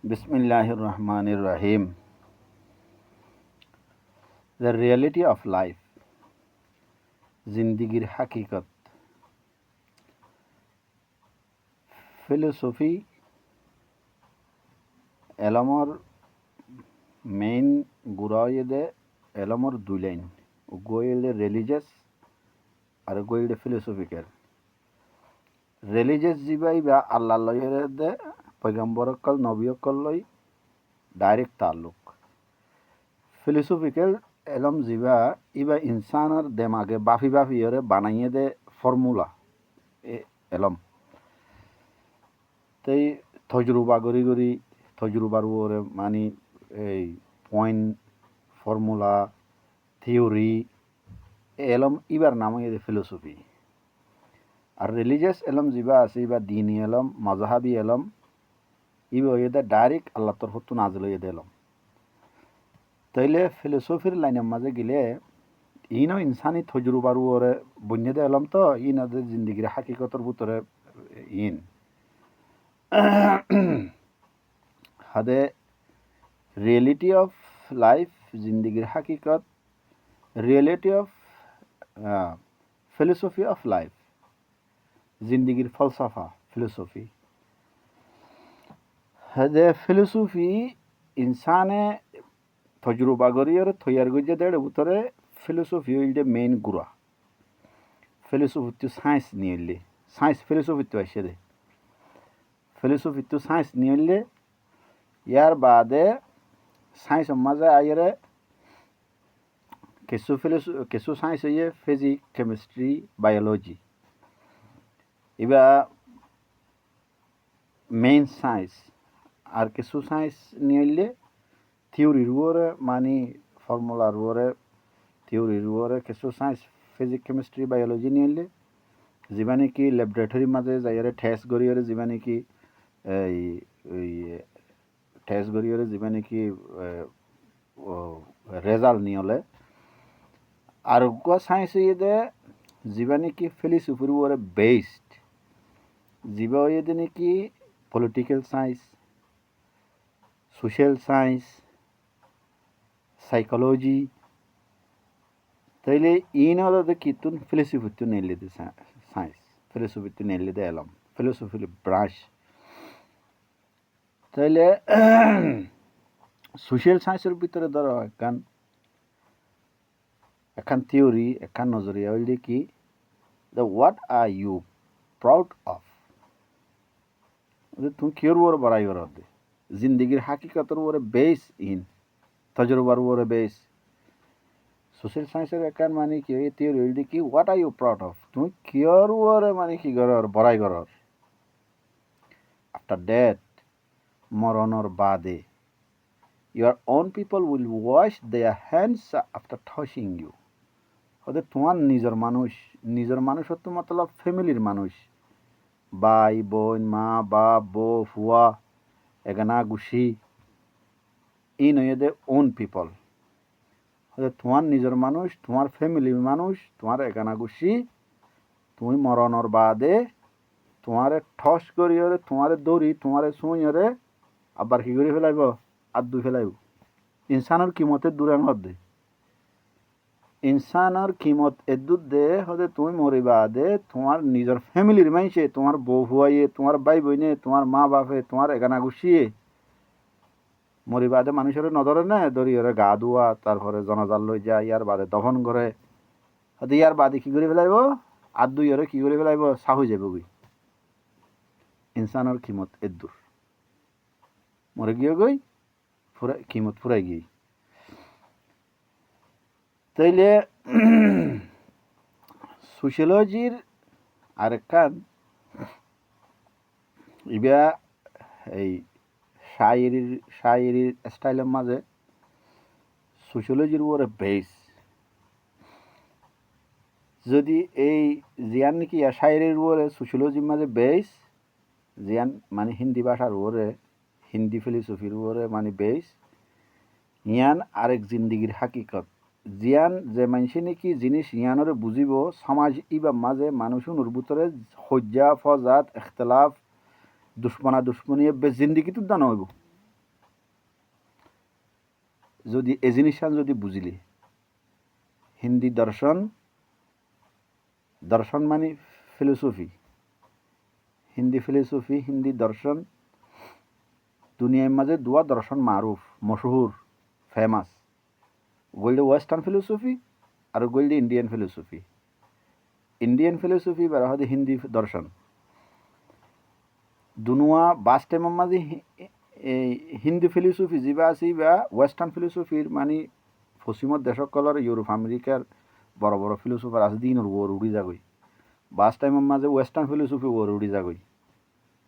Bismillahir Rahmanir Rahim. The reality of life. জিন্দিগির হাকিকত। Philosophy এলমর main গুড়াইদে এলমর দুই লাইন গোয়েলদে রিলিজিয়াস আর গোয়েলদে philosophical. Religious জিবাই বা আল্লাহ লইদে পয়গম্বরকল নবীকল লই ডাইরেক্ট তাল্লুক। ফিলোসফিক্যাল এলম জিবা ইবা ইনসানের দেমাগে বাফি বাফিয়রে বানাইয়ে দে ফর্মুলা এলম তাই তজরুবা গড়ি গড়ি তজরুবার ওরে মানে এই পয়েন্ট ফর্মুলা থিওরি এলম ইবার নাম ইয়ে ফিলোসফি। আর রিলিজিয়াস এলম জিবা আছে ইবা দিনী এলম মজাহাবি এলম ইবা ইয়ে ডাইরেক্ট আল্লাহ তরফত নাজিল ইয়ে এলম। তাইলে ফিলোসফির লাইনের মাঝে গেলে ইনো ইনসানি তজরুবার ওরে বন্যে দে এলম তো ইনাদের জিন্দিগির হাকিকতর ভিতরে ইন হাদে রিয়েলিটি অফ লাইফ জিন্দিগির হাকিকত reality of philosophy of life জিন্দিগির ফলসাফা ফিলোসফি হাদে ফিলোসফি ইনসানে তজরুবা গরিয়র থইয়ার গজে দেড় ভিতরে ফিলোসফি হইলে মেইন গুড়া। ফিলোসফি তো সায়েন্স নিয়ে সায়েন্স ফিলোসফি তো আসে দে ফিলোসফি তো সায়েন্স নিয়ে ইয়ার বাদে সায়েন্স মাঝে আইরে কিছু সায়েন্স হইয়ে ফিজিক্স কেমিস্ট্রি বায়োলজি এবা মেইন সায়েন্স। আর কিছু সায়েন্স নিয়ে থিওরির উপরে মানে ফর্মুলার উপরে থিওরির উপরে কিছু সায়েন্স ফিজিক্স কেমিস্ট্রি বায়োলজি নিয়ে যা নাকি ল্যাবরেটরির মাঝে যাইরে টেস্ট করিয়ে যা নাকি এই টেস্ট করিয়ে যা নাকি রেজাল্ট নিয়ে আর সায়েন্স ইয়ে যা নাকি ফিলোসফির উপরে বেসড যা ইয়ে নাকি political science social science psychology তাইলে ইন হলো কিতুন ফিলোসফি তো নেলে দে সায়েন্স ফিলোসফি তো নেলে দে এলম ফিলোসফির ব্রাঞ্চ। তাইলে সোশ্যাল সায়েন্সের ভিতরে ধরো এখান থিওরি এখান নজরিয়া হইলে কি the what are you proud of তুমি কিয়র ওর বড়াই কর দে জিন্দিগির হাকিকতর ওরে বেস ইন তজরবার ওরে বেস। সোশ্যাল সায়েন্সের একান মানে কি এই থিওরি হইলে কি what are you proud of তুমি কিয়র ওরে মানে কি করর বড়াই করর। আফটার ডেথ মরণর বাদে your own people will wash their hands after touching you. হতে তোমার নিজের মানুষ হতো মতলব ফ্যামিলির মানুষ ভাই বোন মা বাপ বউ ফুয়া এগানা গুছি ই নয় দে ওন পিপল হতে তোমার নিজের মানুষ তোমার ফ্যামিলির মানুষ তোমার এগানা গুছি তুমি মরণর বাদে তোমারে ঠস করিয়রে তোমারে দৌড়ি তোমারে সুঁইয়রে আবার কি করে ফেলাইব আর দুই ফেলাইব। ইনসানের কিমতের দূরাং হদে ইনসানের কিমত এদুর দে হদে তুমি মরিবা দে তোমার নিজের ফ্যামিলির মাইছে তোমার বউ হুয়াইয়ে তোমার ভাই বইনে তোমার মা বাপে তোমার এগানা গুছিয়ে মরিবা দে মানুষের নজরে না দরিয়রে গা ধোয়া তারপরে জনাজার লই যায় ইয়ার বাদে দফন করে হদে ইয়ার বাদে কি করে ফেলাইব আর দুই কি করে ফেলাইব সাহু যাব গই। ইনসানের কিমত এদুর মরে গিয়ে গই কিমত ফুরাই গিয়ে। তাইলে সোশিয়োলজির আরেকখান ইবা এই শায়েরির স্টাইলের মাঝে সোশিয়োলজির উপরে বেস যদি এই জিয়ান নাকি শায়েরির উপরে সোশিয়োলজির মাঝে বেস জিয়ান মানে হিন্দি ভাষার উপরে হিন্দি ফিলোসফির উপরে মানে বেস ইয়ান আরেক জিন্দিগির হাকিকত জিয়ান যে মানুষে নাকি জিনিস ইয়ানরে বুঝিব সমাজ ইবা মাঝে মানুষের ভিতরে হজ্জা ফজাত এখতলাফ দুশ্মনা দুশ্মনী বে জিন্দিগিটো দান হইব যদি এজিনিশান যদি বুঝিলি হিন্দি দর্শন দর্শন মানে ফিলোসফি হিন্দি ফিলোসফি হিন্দি দর্শন দুনিয়ার মাঝে দুয়া দর্শন মারুফ মশহুর ফেমাস গোল্ডে ওয়েস্টার্ন ফিলোসফি আর গোল্ডে ইন্ডিয়ান ফিলোসফি ইন্ডিয়ান ফিলোসফি বেড়া হতে হিন্দি দর্শন দুনুয়া বাস টাইমের মাঝে হিন্দি ফিলোসফি যা আছে বা ওয়েস্টার্ন ফিলোসফির মানে পশ্চিমত দেশসকলের ইউরোপ আমেরিকার বড় বড় ফিলোসফার আছে দিনের ওর উড়ি যাগই বাস টাইমের মাঝে ওয়েস্টার্ন ফিলোসফি ওর উড়ি যাগই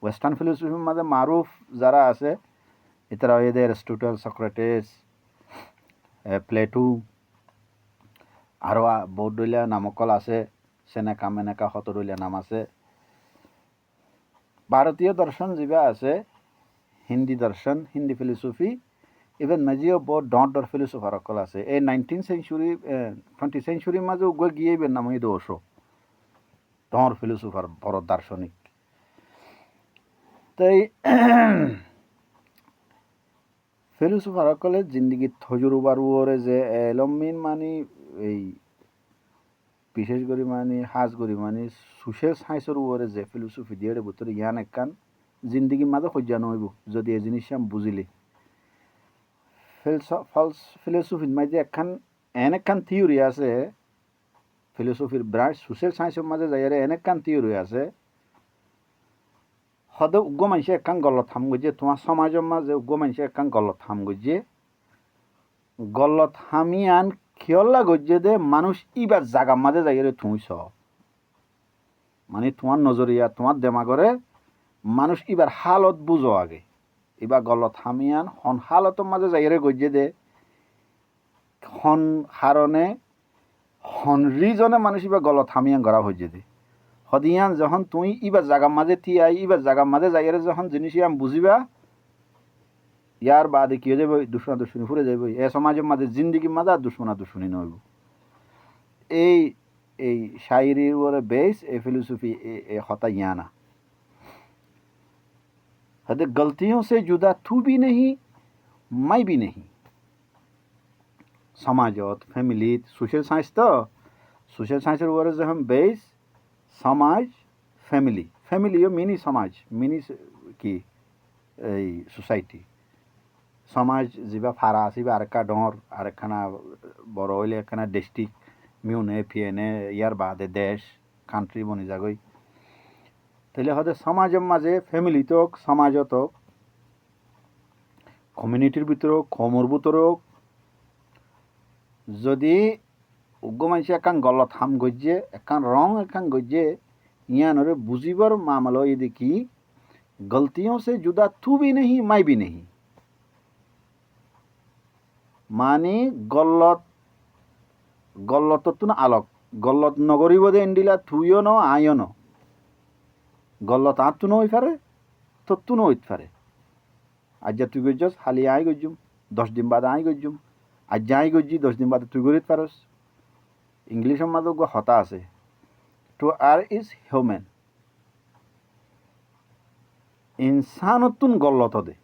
ওয়েস্টার্ন ফিলোসফির মাঝে মারুফ যারা আছে এতারা এদের অ্যারিস্টটল সক্রেটিস প্লেটো আরও বহুদলীয়া নামকল আছে সেনেকা মেনেকা শতদলীয়া নাম আছে ভারতীয় দর্শন যা আছে হিন্দি দর্শন হিন্দি ফিলোসফি ইভেন নজিও বহুত ডর ফিলোসফার অকল আছে এই 19th সেঞ্চুরি 20th সেঞ্চুরির মাঝে উগুয়ে গিয়ে নাম এই দোষ ডর ফিলোসফার বড় দার্শনিক তাই ফিলোসফার অকলে জিন্দগি থজুরুবার ওরে যে এলমিন মানে এই বিশেষ করে মানে হাজ করি মানে সোশ্যাল সায়েন্সের ওরে যে ফিলোসফি দিয়ে ভিতরে ইয়ান একখান জিন্দগির মাঝে সজ্জানো হইব যদি এই জিনিস বুঝিলি ফিলোসফির মাঝে একখান থিওরি আছে ফিলোসফির ব্রাঞ্চ সোশ্যাল সায়েন্সের মাঝে যাই একখান থিওরি আছে সদে উগ্র মানুষে একখান গলত থাম গিয়ে তোমার সমাজের মাঝে উগ্র মানুষে একখান গলত থাম গিয়ে গলত হামিয়ান খেয়ল্লা গজ্জে দে মানুষ ইবার জাগার মাঝে যাই থুঁইছ মানে তোমার নজরিয়া তোমার দেমাগরে মানুষ ইবার হালত বুঝো আগে এবার গলত হামিয়ান হন হালতের মাঝে যাইরে গজ্জে দে হন হারণে হন রিজনে মানুষ ইবার গলত হামিয়ান গড়া হয়ে দে হদিয়ান যখন তুই ইবার জাগার মাঝে থিয়াই ইবার জাগার মাঝে যাইরে যখন জিনিস ইয়াম বুঝিবা ইয়ার বাদে কি হয়ে যাবে দুশ্মনা দুশ্মনী ফুরে যাইব এ সমাজের মাঝে জিন্দগির মাঝে আর দুশ্মনা দুশ্মনী নইব এই এই শায়রির ওরে বেস এই ফিলোসফি হতা ইয়ানা हद गलतियों से जुदा तू भी नहीं मैं भी नहीं समाजत फैमिलीत सोशल साइंस तो सोशल साइंसर ওরে যে हम बेस समाज फैमिली फैमिली मिनी समाज मिनी কি এই সোসাইটি সমাজ যা ফারা আছে বা আরেকটা ডর আরেকখানা বড় হইলে একখানা ডিস্ট্রিক্ট মিউনে ফিয়েনে ইয়ার বাদে দেশ কান্ট্রি বনি যাগই তাহলে হয়তো সমাজের মাঝে ফ্যামিলিতে হোক সমাজত হোক কমিউনিটির ভিতরে হোক কমর ভিতরে হোক যদি উগ্র মানুষে একান গলত হাম গজ্জে একান রং একান গজ্জে ইয়ানরে বুঝিবার মামলা ये দেখি गलतियों से जुदा तू भी नहीं मैं भी नहीं মানে গল্লত না আলোক গল্লত নগরী বোধে এন্ডিলা থুইও ন আইও ন গল্লত আর তুনো হই পারে তোর তুনো হইতে পারে আজ যা তুই গজ্জস হালি আই গজ্জুম 10 দিন বাদে আই গজ্জুম আজ যাই গজ্জি 10 দিন বাদে তুই গরিত পারস ইংলিশের মাঝে হতা আছে টু আর ইজ হিউম্যান ইনসানতুন গল্লত দে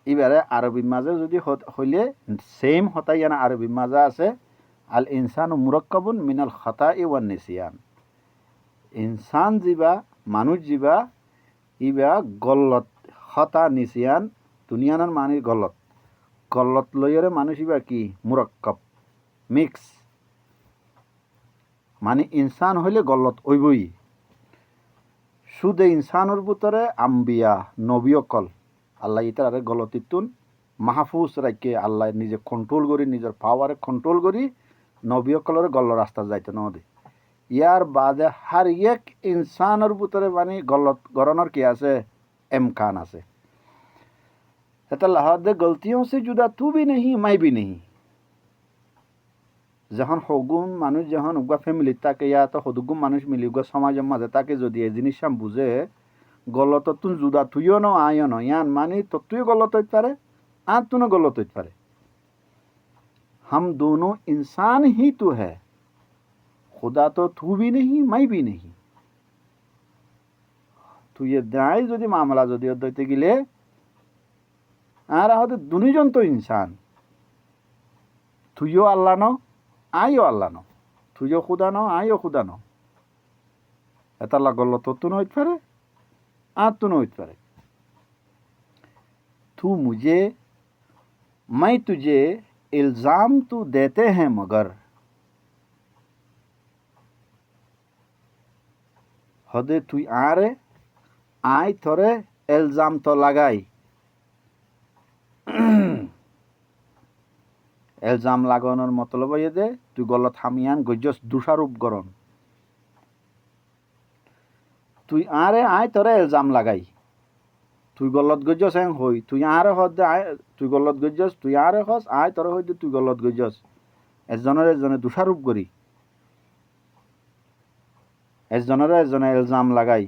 এবারে আরবির মাঝে যদি হইলে সেম হতাই জানা আরবির মাঝে আছে আল ইনসান মুরাক্কাবুন মিনাল খাতাই ওয়ান নিসিয়ান ইনসান যিবা মানুষ যিবা ইবা গল্লত হতা নিসিয়ান দুনিয়ানার মানে গল্লত লইরে মানুষ ইবা কি মুরাক্কাব মিক্স মানে ইনসান হইলে গল্লত ওইবই শুধু ইনসানের ভিতরে আম্বিয়া নবী অকল আল্লাহ ইতারে গলতিতুন মাহফুজ রাখে আল্লাহ নিজে কন্ট্রোল করি নিজের পাওয়ারে কন্ট্রোল করি নবী অকলের গল্ল রাস্তা যাইতে নদে ইয়ার বাদে হার এক ইনসানের ভিতরে মানে গলত গরণের কি আছে এমকান আছে এটা লাহাদে গলতিও সে জুদা তু বি নেহি মাই বি নেহি যখন হগুম মানুষ যখন উগা ফ্যামিলি তাকে ইয়া তো হদুগুম মানুষ মিলি উগা সমাজের মাঝে তাকে যদি এই জিনিস বুঝে গলত তুন জুদা তুইও ন আইও ন ইয়ান মানে তো তুই গলত হইতে পারে আর তুনো গলত হইতে পারে हम दोनों इंसान ही तो है खुदा तो तू भी नहीं मैं भी नहीं তুই দায় যদি মামলা যদি দইতে গেলে আর হয়তো দুনিজন তো ইনসান তুইও আল্লাহ ন, আইও আল্লাহ ন, তুইও খুদা ন, আইও খুদা ন। এতাল্লা গল্ল তো তু নইতে পারে, আর তু নইতে পারে। तू मुझे, मैं तुझे इल्जाम तो देते हैं मगर हदे तुई आरे आय थोरे इल्जाम तो लगाई। इल्जाम लागाনোর মতলব হইয়ে দে তুই গলত হামিয়ান গজ্জস দোষারোপ করন। তুই আরে আয় তোরে ইলজাম লাগাই, তুই গলত গজ্জস হ্যাং হই, তুই আরে হদ আয় তুই গলত গজ্জস, তুই আরে হস আয় তোরে হইতে তুই গলত গজ্জস, এজনে দোষারোপ করি, এজনে ইলজাম লাগাই।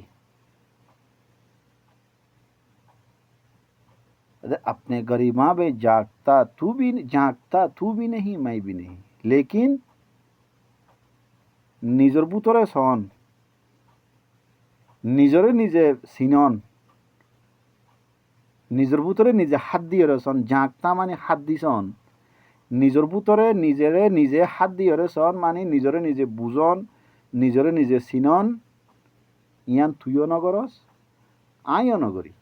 अपने गरिमा में जागता तू भी नहीं मैं भी नहीं, लेकिन নিজের ভিতরে সন, নিজরে নিজে চিনন, নিজের ভিতরে নিজে হাত দিয়ে রসন। জাগতা মানে হাত দিছন, নিজের ভিতরে নিজেরে নিজে হাত দিয়ে রসন মানে নিজরে নিজে বুঝন, নিজরে নিজে চিনন। ইয়ান তুইও নগরস আইও নগরি।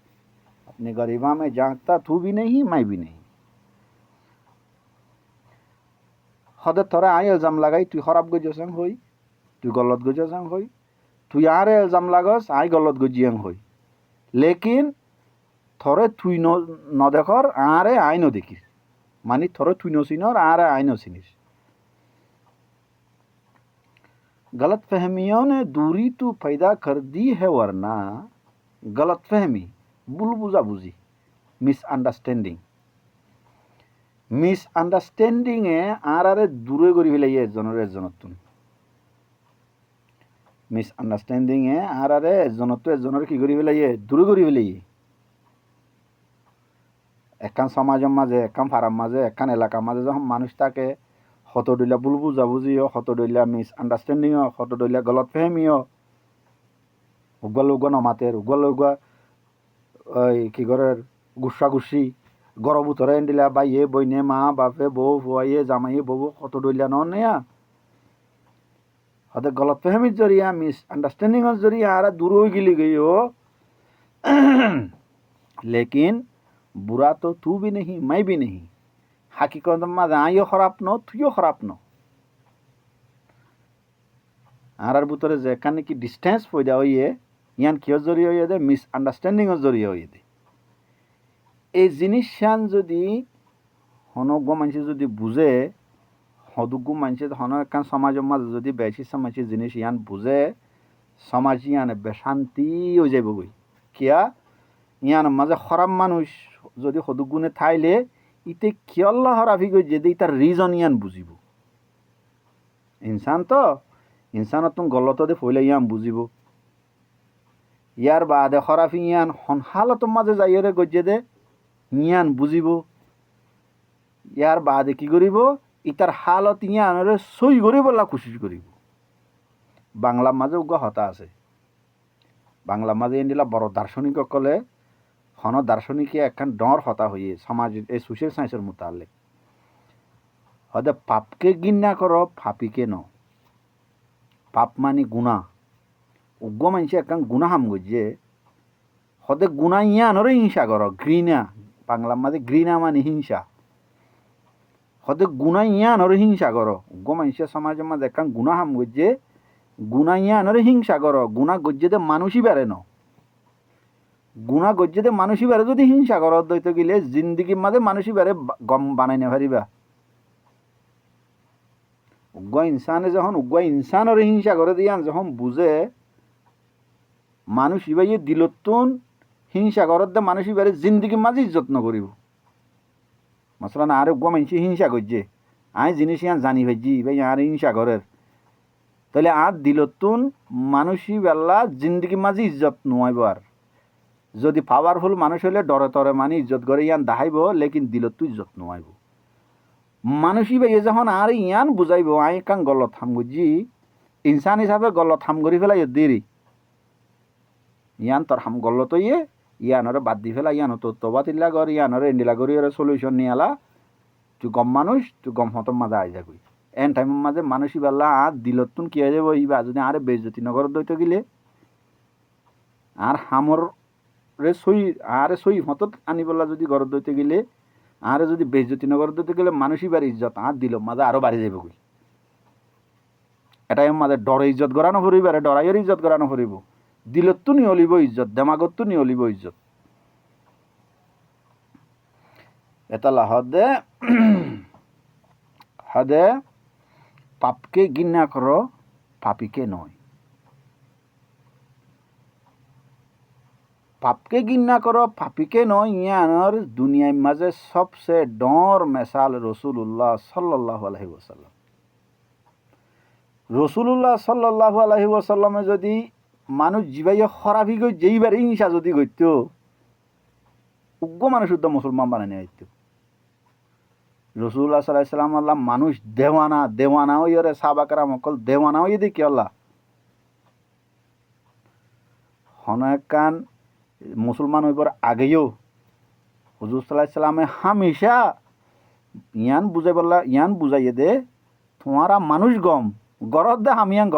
अपने गरिमा में जागता तू भी नहीं मैं भी नहीं। হদে তোরা আই ইলজাম লাগাই তুই খারাপ গজসাং হই, তুই গলত গজসাং হই, তুই আরে ইলজাম লাগস আই গলত গজিয়াং হই, লেকিন থরে তুই ন দেখর আরে আই ন দেখিস, মানে থরে তুই ন চিনর আরে আই ন চিনিস। गलत फहमियों ने दूरी तो पैदा कर दी है वरना, गलत फहमी ভুল বুঝাবুঝি, মিসআন্ডারস্ট্যান্ডিং, মিসআন্ডারস্ট্যান্ডিংয়ে আরে দূরে করি ফেলাই এজনের তুন। মিসআন্ডারস্ট্যান্ডিংয়ে আরে এজনের কি করি ফেলাই দূরে করি ফেলাই। একখান সমাজের মাঝে, একখান ফারার মাঝে, একখান এলাকার মাঝে যখন মানুষ থাকে, হত ডইলা ভুল বুঝাবুঝিও, হত ডইলা মিসআন্ডারস্ট্যান্ডিংও, হত ডইলা গলত ফেহমিও, উগা নমাতের উগা ওই কি ঘরের গুসা গরব উতরে দিলা বাইয়ে বইনে মা বাপে বউ ফুয়াইয়ে জামাইয়ে বউ কত ডইলা নেয়া হতে গলত ফেহমির জরিয়া মিসআন্ডারস্ট্যান্ডিংয়ের জরিয়া আর দূর হয়ে গেলি গইও। लेकिन बुरा तो तू भी नहीं मैं भी नहीं, হাকিকত মাঝে আইও খারাপ ন তুইও খারাপ ন। আর ভিতরে যেখানে কি ডিস্টেন্স পয়দা হইয়ে ইয়ান কিয় জড়িয়ে হইয়ে দে মিসআন্ডারস্ট্যান্ডিংয়ের জড়িয়ে হইয়ে দে। এই জিনিসখান যদি হনজ্ঞ মানুষ যদি বুঝে, সদুজ্ঞ মানুষ হন একখান সমাজের মাঝে যদি বেশি সমাজের জিনিস ইয়ান বুঝে, সমাজ ইয়ানে বেশান্তি হয়ে যাব গই। কিয়া ইয়ান মাঝে খারাপ মানুষ যদি সদুগুণে থাইলে ইতে কিয়ল্লা হরাফি গই যে ইতার রিজন ইয়ান বুঝিব। ইনসান তো ইনসানত গলততে ফইলে ইয়ান বুঝিব। ইয়ার বাদে খরাফি ইয়ান হালতর মাঝে যাইরে গজ্জে দে ইয়ান বুঝিব। ইয়ার বাদে কি করিব ইতার হালত ইয়ানরে সই করিবলা কোশিশ করিব। বাংলার মাঝে উগা হতা আছে, বাংলার মাঝে এনদিলা বড় দার্শনিক সকলে হন দার্শনিকে একখান ডর হতা হইয়ে সমাজ এই সোশ্যাল সায়েন্সের মোতালেক হদে পাপকে ঘৃণা করো ফাপিকে ন। পাপ মানে গুণা, উগ্র মানুষে একখান গুণা হাম গজ্জে হদে গুণা ইয়ানরে হিংসা করো, ঘৃণা বাংলার মাঝে ঘৃণা মানে হিংসা, হদে গুণা ইয়ানরে হিংসা করো। উগ্র মানুষের সমাজের মাঝে একখান গুণা হাম গজ্জে গুণা ইয়ানরে হিংসা করো। গুণা গজ্জে দে মানুষই বেড়ে ন, গুণা গজ্জে দে মানুষই বেড়ে যদি হিংসা করো দইতে গেলে জিন্দিগির মাঝে মানুষই বেড়ে গম বানাই না পারিবা। উগ্র ইনসানে যখন উগ্র ইনসানের হিংসা করে দিয়ান যখন বুঝে মানুষ ইবাইয়ে দিলতুন হিংসা করত দে মানুষই বেড়ে জিন্দিগির মাঝে যত্ন করিব। মশলা না আর উগ্র মানুষ হিংসা করছে আই জিনিস ইয়ান জানি ভাইজি ভাই আর হিংসা করের, তাহলে আর দিলতুন মানুষই বেলা জিন্দিগির মাঝে ইজ্জত নোয়াইব। আর যদি পাওয়ারফুল মানুষ হইলে ডরে তরে মানে ইজ্জত করে ইয়ান দাহাইব, লেকিন দিলত তুই ইজ্জত নোয়াইব। মানুষই ভাই যখন আর ইয়ান বুঝাইব আই কাং গলত থাম গুজি ইনসান হিসাবে গলত থাম করি ফেলাই দেরি ইয়ান তোর হাম গলত ইয়ে ইয়ানরে বাদ দি ফেলা ইয়ানো তো তবা তিল্লা কর ইয়ানরে এন্ডিলা করি সলিউশন নিয়ে আলা তুই গম মানুষ তুই গম হতম মাঝে আই যাবি এন টাইমের মাঝে মানুষই বেলা আর দিলতুন কি হয়ে যাবো ইবা যদি আরে বেজতি নগর দইতে গেলে আর হামর রে সই আরে সই হতত আনি বলা যদি ঘর দইতে গেলে আরে যদি বেজতি নগর দইতে গেলে মানুষই বাড়ি ইজ্জত আর দিল মাঝে আরো বাড়ি যাবে কই এটাই মাঝে ডরে ইজ্জত গড়ানো ফুরিব আরে ডরাইয়ের ইজ্জত গড়ানো ফুরিব দিলতু নি অলিব ইজ্জত দেমাগতু নি অলিব ইজ্জত এতালা হদে হদে পাপকে ঘৃণা করো পাপিকে নয় পাপকে ঘৃণা করো পাপিকে নয় ইয়ানোর দুনিয়ার মাঝে সবচেয়ে ডর মেসাল রসুল্লাহ সাল্লাল্লাহু আলাইহি ওয়াসাল্লাম রসুল্লাহ সাল্লাল্লাহু আলাইহি ওয়াসাল্লামে যদি মানুষ জিবাইয়া খরাবি গই যেইবার হিংসা যদি গইত উগ্র মানুষ উদ্য মুসলমান বানাই নিত রসুল্লাহ সাল্লাল্লাহু আলাইহি ওয়াসাল্লাম আল্লাহ মানুষ দেওয়ানা দেওয়ানা ওইরে সাহাবাকরাম অকল দেওয়ানা ওই দেখি আল্লাহ হনকান মুসলমান হইবার আগেও হুজুর সাল্লাল্লাহু আলাইহি সাল্লামে হামেশা ইয়ান বুঝাইয়ে দে তোমারা মানুষ গম গরত দে হামিয়ান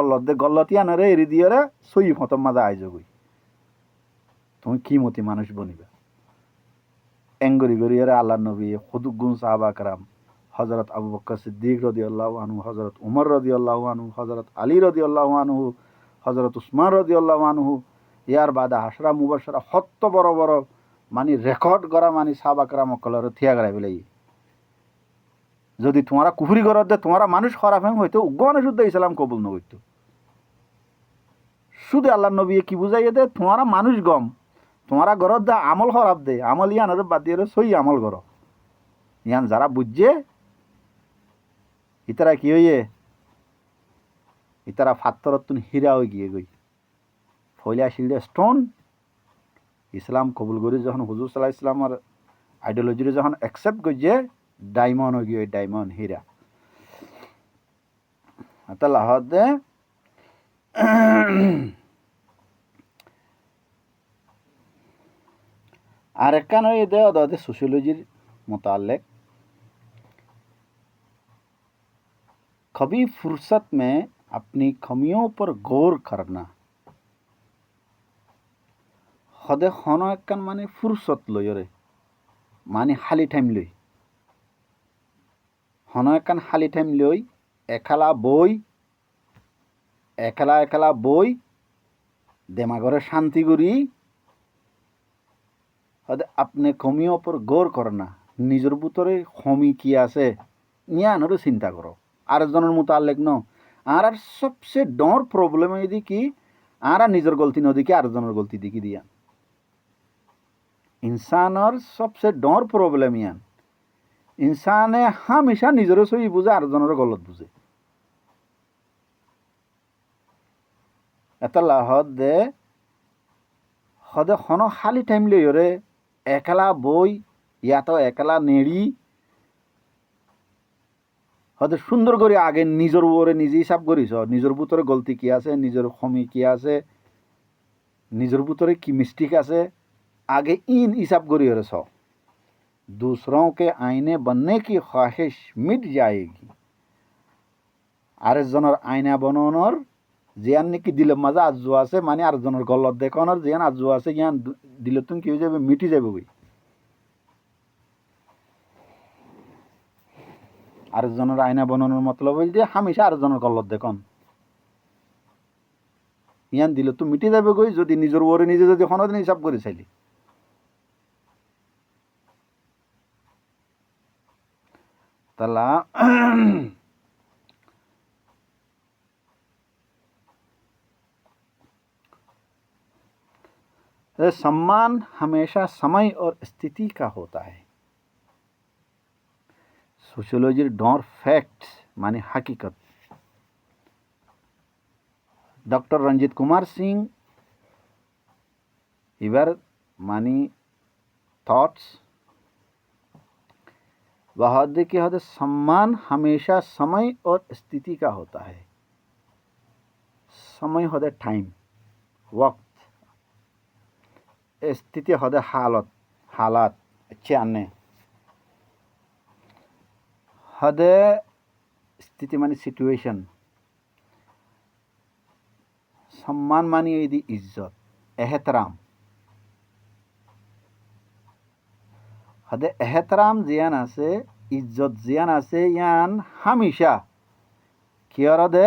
গল্লতিয়ানরে এরি দিয়রে সই হতম মাঝে আই যাবই তুমি কি মতি মানুষ বনিবা এঙ্গরি গরিয়ারে আল্লাহ নবী খুদুগুন সাহাবা کرام হযরত আবু বকর সিদ্দিক রাদিয়াল্লাহু আনহু হযরত উমর রাদিয়াল্লাহু আনহু হযরত আলী রাদিয়াল্লাহু আনহু হযরত উসমান রাদিয়াল্লাহু আনহু ইয়ার বাদা হাসরা মুবাশশারা হত্ত বড় বড় মানে রেকর্ড করা মানে সাহাবা کرام কলর থিয়া গড়াই বলাই যদি তোমারা কুফরি গরত দে তোমারা মানুষ খারাপ হইতো উগ্র শুদ্ধ ইসলাম কবুল ন হইতো শুধু আল্লাহ নবী কি বুঝাইয়ে দে তোমারা মানুষ গম তোমারা গরত দে আমল খারাপ দে আমল ইয়ানের বাদ দিয়ে সই আমল গর ইয়ান যারা বুঝছে ইতারা কি হইয়ে ইতারা ফাত্তরতুন হীরা হয়ে গিয়ে গই ফইলা শিলডে স্টোন ইসলাম কবুল করি যখন হুজুর সাল্লাল্লাহু আলাইহি ইসলামের আইডিওলজিরে যখন অ্যাকসেপ্ট করছে ডায়মন্ড হয়ে গিয়ে ডায়মন্ড হীরা তাহলে হদে আর একখান হয়ে দে ওদের সোশিयोलॉजी मुताल्लिक कभी फुर्सत में अपनी कमियों पर गौर करना हदे खनो एकखान माने फुर्सत लई रे माने खाली टाइम लई खनो एकखान खाली टाइम लई एकला বই দেমাগরে শান্তি করি হদে আপনি কমিও পর গৌর করে না নিজের ভিতরে কমি কি আছে ইয়ানোরও চিন্তা করো আরেকজনের মতো আল্লেখ ন আর সবচেয়ে ডর প্রবলেম এদি কি আর নিজের গলতি নদীকে আরেকজনের গলতি দিকে দিয়া ইনসানের সবচেয়ে ডর প্রবলেম ইয়ান ইনসানে হামেশা নিজেরও সই বুঝে আরেকজনের গলত বুঝে এতলা হদে খনো খালি টাইম লই রে একলা বই ইয়াতো একলা নেড়ি হয়তো সুন্দর করে আগে নিজের উপরে নিজে হিসাব করিস নিজের ভিতরে গলতি কি আছে নিজের খমি কি আছে নিজের ভিতরে কি মিস্টেক আছে आगे इन हिसाब करी रे सो दूसरों के आईने बनने की ख्वाहिश मिट जाएगी আরেকজনের আয়না বানানোর জিয়ান নাকি দিলে মজা আজু আছে মানে আরেকজনের গলত দেখানোর জিয়ান আজু আছে ইয়ান দিলে তুমি কি হয়ে যাবে মিটি যাবে বই আরেকজনের আয়না বানানোর মতলব হইল যে হামেশা আরেকজনের গলত দেখান ইয়ান দিলে তো মিটি যাবে গই যদি নিজের ওরে নিজে যদি কোনোদিন হিসাব করে চাইলি তালা सम्मान हमेशा समय और स्थिति का होता है सोशियोलॉजी डॉर फैक्ट्स माने हकीकत डॉक्टर रंजीत कुमार सिंह इवर मानी थॉट्स वह देखिए हद सम्मान हमेशा समय और स्थिति का होता है समय हद टाइम वक्त स्थिति हद हालत हालात अच्छे आने হদে স্থিতি মানে সিচুয়েশন, সম্মান মানে এদি ইজ্জত, এহতরাম। হদে এহতরাম জিয়ান আছে, ইজ্জত জিয়ান আছে, ইয়ান হামিশা কিয়র দে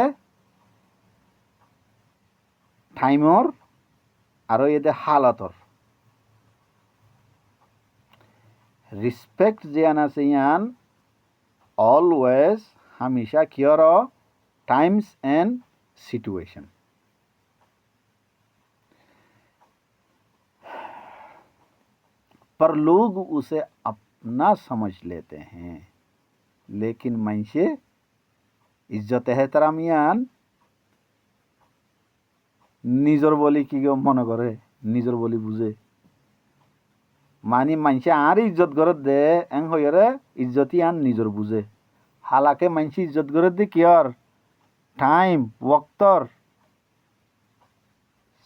টাইমর আৰু এদে হালতর। রিসপেক্ট জিয়ান আছে ইয়ান অলওয়েজ হামিশা কিয়র टाइम्स एंड सिचुएशन। पर लोग उसे अपना समझ लेते हैं, लेकिन मनसे इज्जत एहतराम यान निजर बोली कि मन करे, निजर बोली बुझे मानी मनसे आर इज्जत करत दे एंग हयरे इज्जती आन निजर बुझे। हालाके मनसे इज्जत करत दे कियर टाइम वक्तर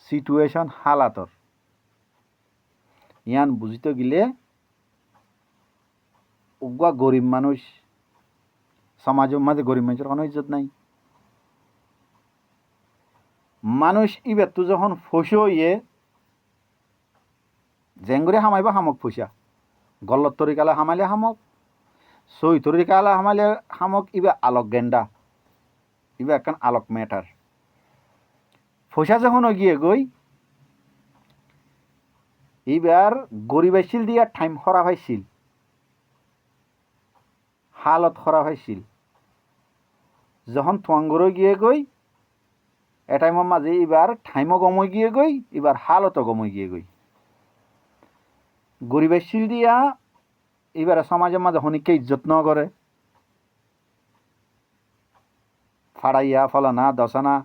सिचुएशन हालातर ইয়ান বুঝিতে গেলে উগা গরিব মানুষ সমাজের মাঝে গরিব মানুষের কোনো ইজ্জত নাই। মানুষ ইবেতু যখন ফসে হইয়ে জেঙ্গুরে হামাইবা হামক ফসা, গল্লত তরিকালে হামাইলে হামক, সই তরিকালে হামাইলে হামক, ইবে আলোক গেন্ডা, ইবে একখান আলোক ম্যাটার। ফসা যখন গিয়ে গই এইবার গরিব আইছিল দিয়া টাইম খরা হয়েছিল, হালত খরা হয়েছিল। যখন থোয়াঙ্গর গিয়ে গই এ টাইমের মাঝে এবার টাইমও গমই গিয়ে গই, এবার হালতও গমই গিয়ে গই। গরিব আইছিল দিয়া এবার সমাজের মাঝে হনিককে ইজ্জত ন করে, ফাড়াইয়া ফলানা দশানা।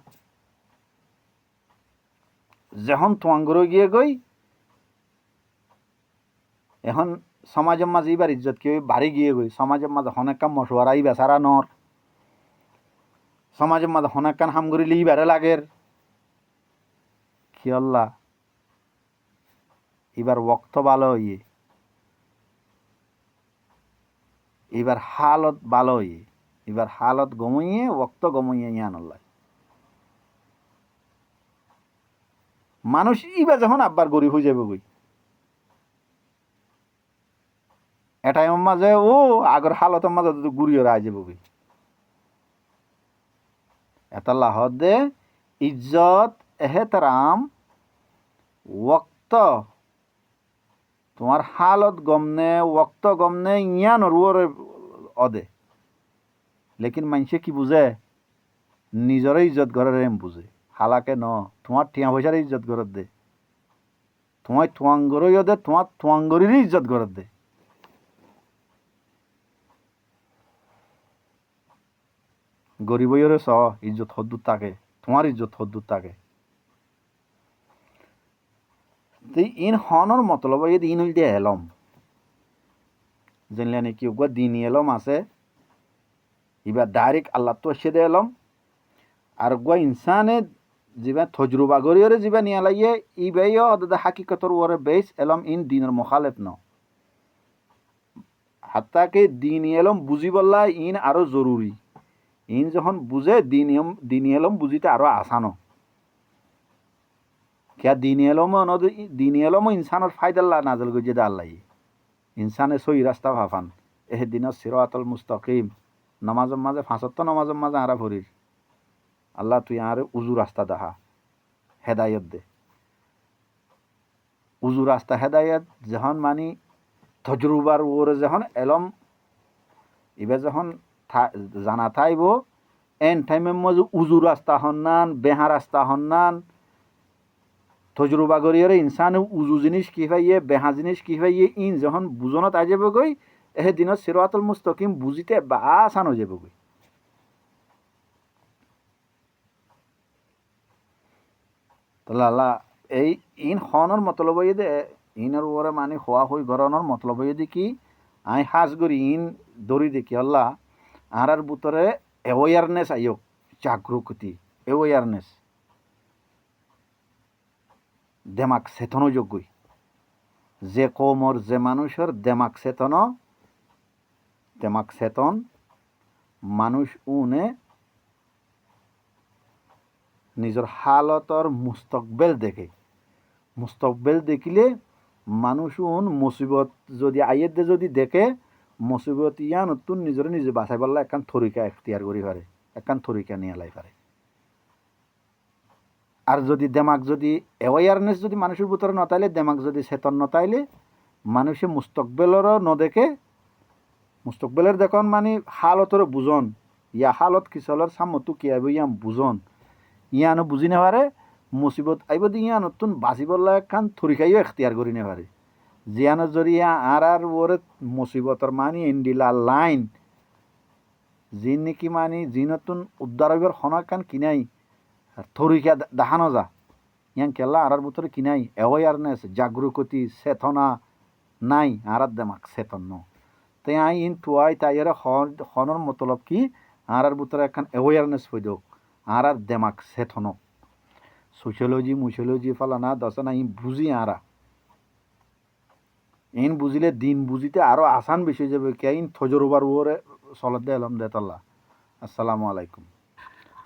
যখন থোয়াঙ্গর গিয়ে গই এখন সমাজের মাঝে এবার ইজ্জত কেউ বাড়ি গিয়ে গই, সমাজের মাঝে হনেক কাম মশওয়ারা ই বেচারা নর, সমাজের মাঝে হনেক কান হাম করিলে ইবারে লাগের কি আল্লাহ। এবার ওক্ত ভালো হইয়ে, এবার হালত ভালো হইয়ে, এবার হালত গমইয়ে ওক্ত গমইয়ে ইয়ান আল্লাহ। মানুষ ইবার যখন আব্বার গরিব হয়ে যাবে গই এটাই মাঝে ও আগর হালতের মাঝে গুড়িয়ে রায় যাবে গই। এটা লাহদে ইজ্জত এহতরাম ওক্ত তোমার হালত গমনে ওক্ত গমনে ইয়ান ওর অদে। লেকিন মানুষে কি বুঝে নিজরে ইজ্জত ঘরের এম বুঝে। হালাকে ন তোমার টিয়া পয়সার ইজ্জত ঘরত দে, তোমার থুয়াঙ্গরই দে, তোমার থুয়াঙ্গরেরই ইজ্জত ঘরত দে। গরিবইরে স ইজ্জত হদ্দুর থাকে, তোমার ইজ্জত হদ্দুর থাকে। ইন হনর মতলব ইন হইল দিয়ে এলম জানলে নাকি ওগুলো দিনই এলম আছে, এবার ডাইরেক্ট আল্লাহ তো এসে দে এলম। আর ওগুলো ইনসানে যেবা তজরুবা গরিয়রে যেবা নিয়ে লাগিয়ে ইবাইও অদা হাকিকতর ওরে বেস এলম ইন দিনের মুখালেফ ন। হাত্তাকে দিন এলম বুঝি বললা ইন আরো জরুরি। ইন যখন বুঝে দিন এলম বুঝিতে আরো আসানো। क्या दीन एलमो इंसानर फायदाल्ला नाजल गजे दा अल्लाह इंसाने सही रास्ता भाफान एह दिन सिरातल मुस्तकीम नमाजम माजे फांसत्त नमाजम माजे आरा फरिर अल्लाह तु यारे उजू रास्ता दाहा हेदायत दे। उजू रास्ता हेदायत जहन मानी तजुर्बार ओरे जहन एलम इबे जहन जाना थाइबो एन टाइमे मज उजू रास्ता हन्नान बेहा रास्ता हन्नान তজরুবা করিয়ে ইনসানে উজু জিনিস কি ভাইয়ে বেহা জিনিস কি ভাইয়ে ইন যখন বুঝনত আই যাব গই এহে দিনত সিরাতুল মুস্তাকিম বুঝিতে বা আসান হয়ে যাব গই। তাহলে আল্লাহ এই ইন হনর মতলব দে ইনের ওরে মানে হওয়া হই গরনের মতলব দি কি আই হাজ করি ইন দড়ি দেখি আল্লাহ আর ভিতরে অ্যাওয়ারনেস আইও জাগরুকতি অ্যাওয়ারনেস দেমাক চেতনো যোগ্যই যে কমর যে মানুষের দেমাক চেতন মানুষ উনে নিজের হালতর মুস্তকবেল দেখে। মুস্তকবেল দেখিলে মানুষ উন মুসিবত যদি আইয়ের দে যদি দেখে মুসিবত ইয়া নতুন নিজের নিজে বাঁচাই পারলে একখান থরিকা এখতিয়ার করি পারে, একখান থরিকা নিয়ে লাই পারে। আর যদি দেমাগ যদি অ্যাওয়ারনেস যদি মানুষের ভিতরে নতাইলে, দেমাগ যদি চেতন নতাইলে মানুষে মুস্তকবেলেরও নদেখে। মুস্তকবেলের দেখুন মানে হালতর বুঝন, ইয়া হালত কিসলের সামতো কি আইব ইয়াম বুঝন, ইয়ানো বুঝি না পারে মুসিবত আইব দি ইয়া নতুন বাঁচিবলা একখান থরিকাইও এখতিয়ার করি না পারে। জিয়ানো জরিয়া আর ওরে মুসিবতর মানি ইন্ডিলা লাইন যি নাকি মানি যি নতুন উদ্ধার হইবার হনকান কিনাই থরিকা দেখানো যা ইয়ান কেলা আর ভিতরে কিনাই অ্যাওয়ারনেস জাগরুকতি চেতনা নাই আর দেমাক চেতন ন। তাই আই ইন টুয়াই তাইয়ের হনর মতলব কি আর ভিতরে একখান অ্যাওয়ারনেস হইদ আর দেমাক চেতন। সোশিয়োলজি মুসিয়োলজি ফালানা দশনা ই বুঝি আরা ইন বুঝিলে দিন বুঝিতে আরো আসান বেশি যাবে কে ইন থজরবার ওরে সলাদ দে আলম দে তাল্লাহ। আসসালামু আলাইকুম।